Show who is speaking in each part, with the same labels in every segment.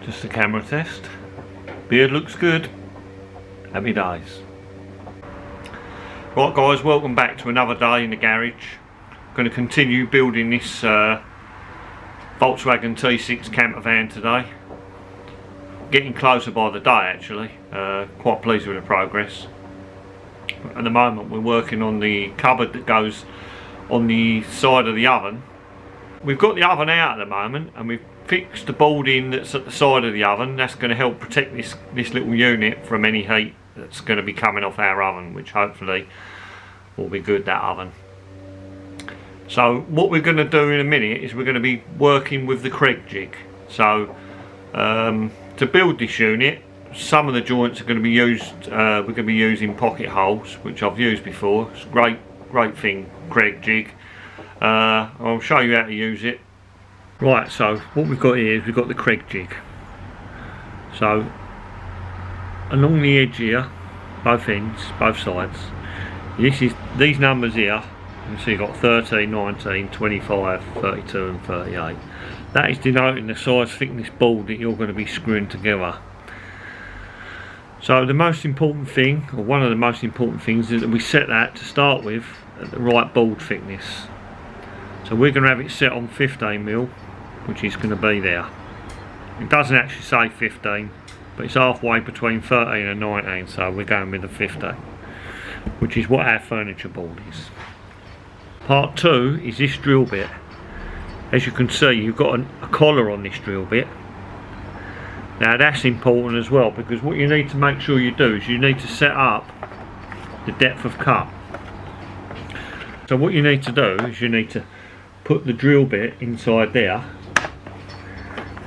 Speaker 1: Just a camera test. Beard looks good. Happy days. Right guys, welcome back to another day in the garage. Going to continue building this Volkswagen T6 camper van today. Getting closer by the day actually. Quite pleased with the progress. At the moment we're working on the cupboard that goes on the side of the oven. We've got the oven out at the moment and we've fixed the boarding that's at the side of the oven. That's going to help protect this little unit from any heat that's going to be coming off our oven, which hopefully will be good, that oven. So what we're going to do in a minute is we're going to be working with the Kreg jig. So to build this unit, some of the joints are going to be used, we're going to be using pocket holes, which I've used before. It's a great thing, Kreg jig. I'll show you how to use it. Right, so what we've got here is we've got the Kreg jig. So along the edge here, both ends, both sides, these numbers here, you can see you've got 13, 19, 25, 32 and 38. That is denoting the size thickness board that you're going to be screwing together. So the most important thing, or one of the most important things, is that we set that to start with at the right board thickness. So we're going to have it set on 15mm, which is going to be there. It doesn't actually say 15, but it's halfway between 13 and 19, so we're going with the 15, which is what our furniture board is. Part 2 is this drill bit. As you can see, you've got a collar on this drill bit. Now that's important as well, because what you need to make sure you do is you need to set up the depth of cut. So what you need to do is you need to put the drill bit inside there,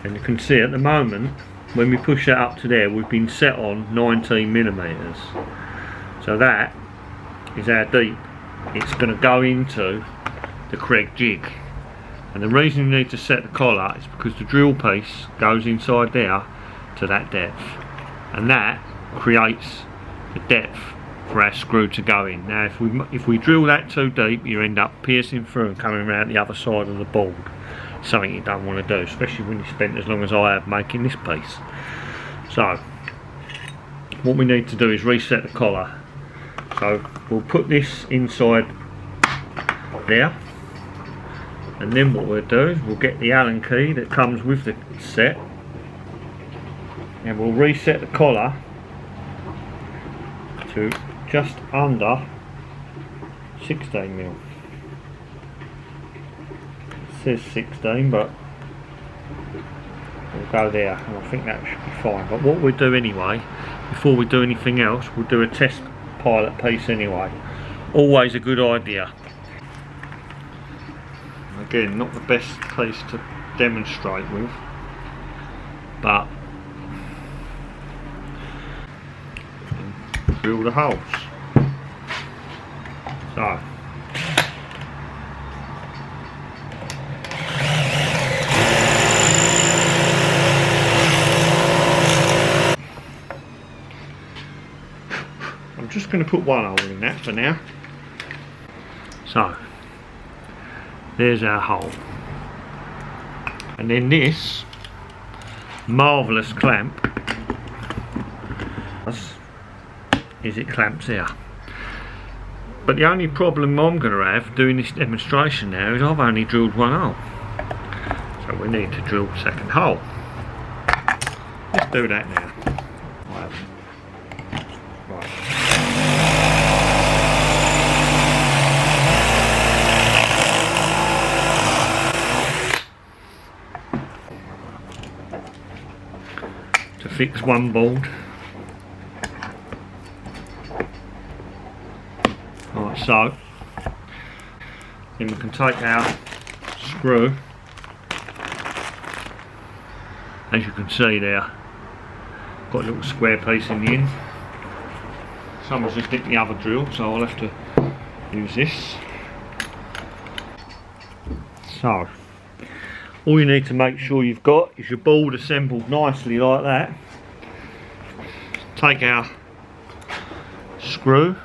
Speaker 1: and you can see at the moment when we push that up to there, we've been set on 19mm. So that is how deep it's going to go into the Kreg jig. And the reason you need to set the collar is because the drill piece goes inside there to that depth, and that creates the depth for our screw to go in. Now if we drill that too deep, you end up piercing through and coming around the other side of the board. Something you don't want to do, especially when you spent as long as I have making this piece. So what we need to do is reset the collar. So we'll put this inside there, and then what we'll do is we'll get the Allen key that comes with the set, and we'll reset the collar to just under 16mm. It says 16, but we'll go there, and I think that should be fine. But what we'll do anyway, before we do anything else, we'll do a test pilot piece anyway. Always a good idea. Again, not the best piece to demonstrate with, but drill the holes. So I'm just going to put one hole in that for now. So there's our hole, and then this marvellous clamp is it clamps here. But the only problem I'm going to have doing this demonstration now is I've only drilled one hole, so we need to drill the second hole. Let's do that now. Right. To fix one board. Right, so then we can take our screw, as you can see there, got a little square piece in the end. Someone's just nicked the other drill, so I'll have to use this. So all you need to make sure you've got is your board assembled nicely like that. Take our screw,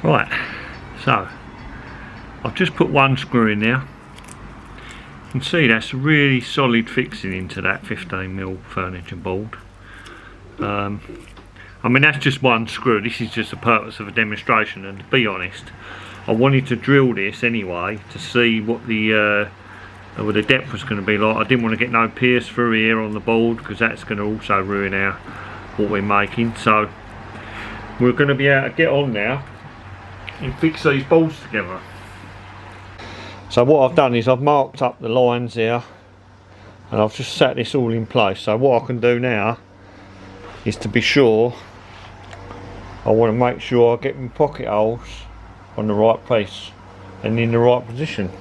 Speaker 1: right, so I've just put one screw in there. You can see that's a really solid fixing into that 15mm furniture board. I mean, that's just one screw. This is just the purpose of a demonstration, and to be honest, I wanted to drill this anyway to see what the depth was going to be like. I didn't want to get no pierce through here on the board, because that's going to also ruin what we're making. So we're going to be able to get on now and fix these bolts together. So what I've done is I've marked up the lines here, and I've just set this all in place. So what I can do now is, to be sure, I want to make sure I get my pocket holes on the right place and in the right position.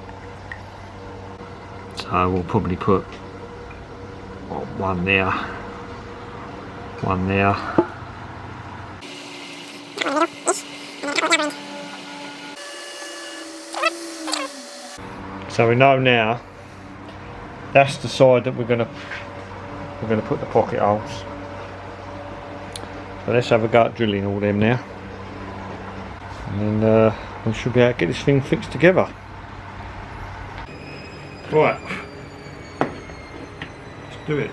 Speaker 1: So we'll probably put one there, one there. So we know now that's the side that we're gonna put the pocket holes. So let's have a go at drilling all them now, and then we should be able to get this thing fixed together. Right, let's do it.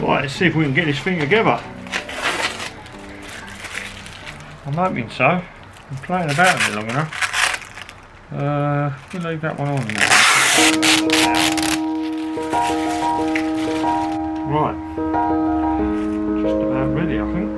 Speaker 1: Right, let's see if we can get this thing together. I'm hoping so. I'm playing about a bit long enough. We'll leave that one on now. Right, just about ready, I think.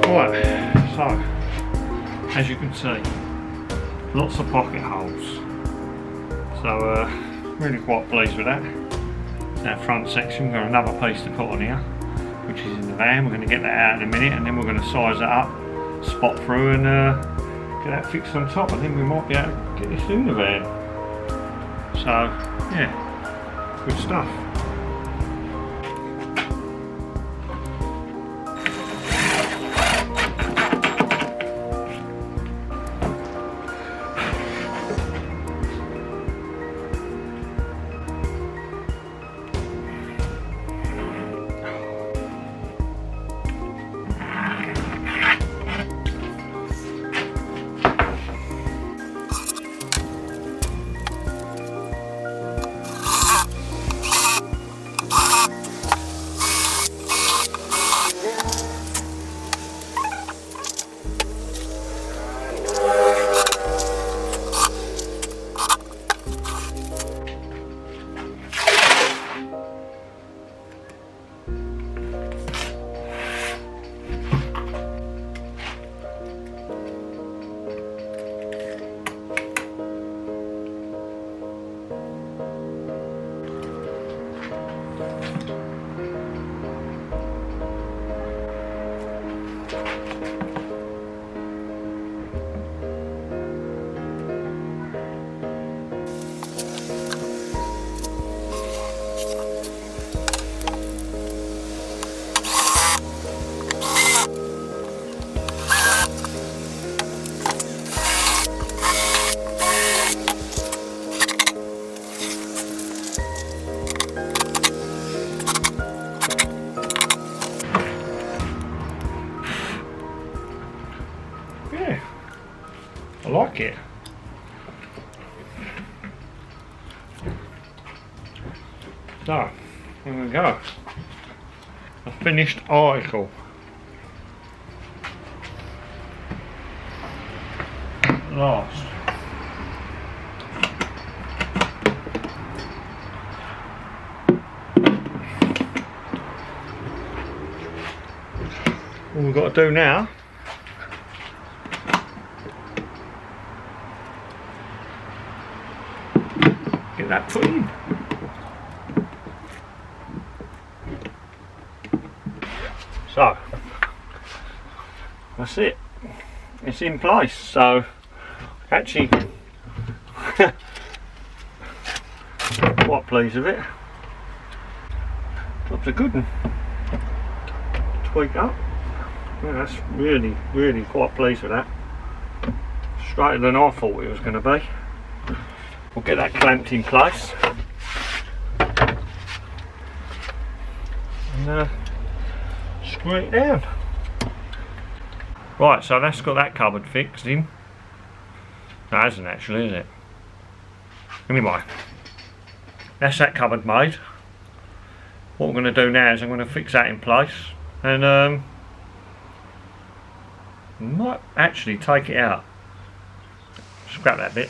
Speaker 1: Right, so as you can see, lots of pocket holes. So really quite pleased with that. That front section, we've got another piece to put on here, which is in the van. We're going to get that out in a minute, and then we're going to size that up, spot through, and get that fixed on top. I think we might be able to get this in the van. So yeah, good stuff. Yeah, I like it. So, there we go. A finished article. Last. All we've got to do now get that put in. So that's it. It's in place. So actually quite pleased with it. Top's a good one. Tweak up. Yeah, that's really quite pleased with that. Straighter than I thought it was going to be. We'll get that clamped in place and screw it down. Right, so that's got that cupboard fixed in. No, it hasn't actually, is it? Anyway, that's that cupboard made. What we're going to do now is I'm going to fix that in place and might actually take it out. Scrap that bit.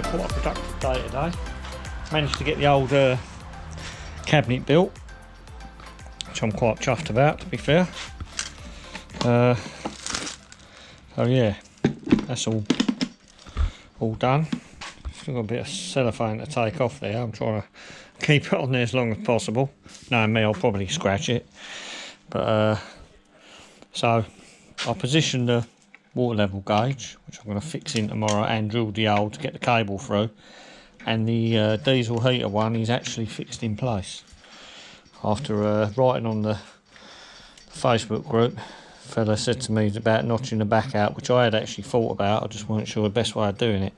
Speaker 1: Quite a productive day today. Managed to get the old cabinet built, which I'm quite chuffed about, to be fair. So yeah, that's all done. Still got a bit of cellophane to take off there. I'm trying to keep it on there as long as possible. Knowing me, I'll probably scratch it. But so I positioned the water level gauge, which I'm going to fix in tomorrow, and drill the hole to get the cable through, and the diesel heater one is actually fixed in place. After writing on the Facebook group, a fella said to me about notching the back out, which I had actually thought about. I just wasn't sure the best way of doing it.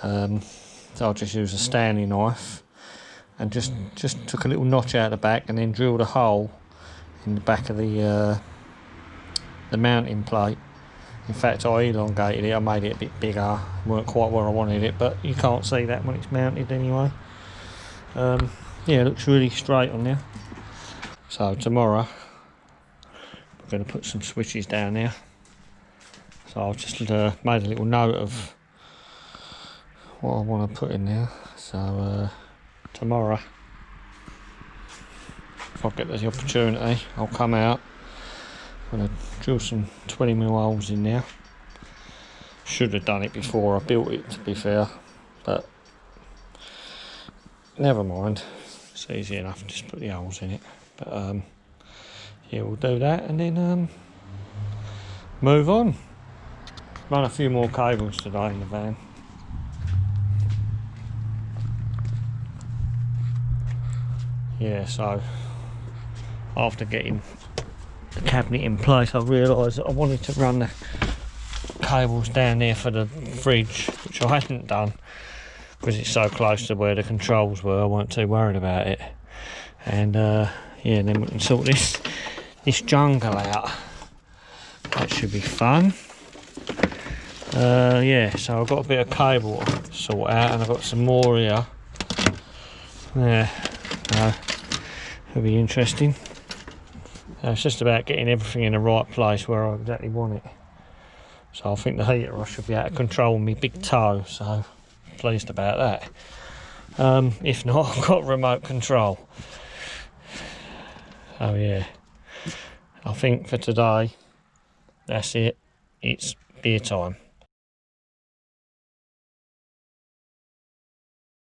Speaker 1: So I just used a Stanley knife and just took a little notch out the back and then drilled a hole in the back of the mounting plate. In fact, I elongated it. I made it a bit bigger. Weren't quite where I wanted it, but you can't see that when it's mounted anyway. Yeah, it looks really straight on there. So tomorrow, going to put some switches down there. So I've just made a little note of what I want to put in there. So tomorrow, if I get the opportunity, I'll come out. I'm going to drill some 20mm holes in there. Should have done it before I built it, to be fair, but never mind. It's easy enough, just put the holes in it. But yeah, we'll do that and then move on. Run a few more cables today in the van. Yeah, so after getting the cabinet in place, I realised that I wanted to run the cables down there for the fridge, which I hadn't done because it's so close to where the controls were. I wasn't too worried about it. And yeah, then we can sort this jungle out. That should be fun. Yeah, so I've got a bit of cable to sort out, and I've got some more here. Yeah, it'll be interesting. It's just about getting everything in the right place where I exactly want it. So I think the heater I should be able to control my big toe, so pleased about that. If not, I've got remote control. Oh yeah, I think for today, that's it. It's beer time.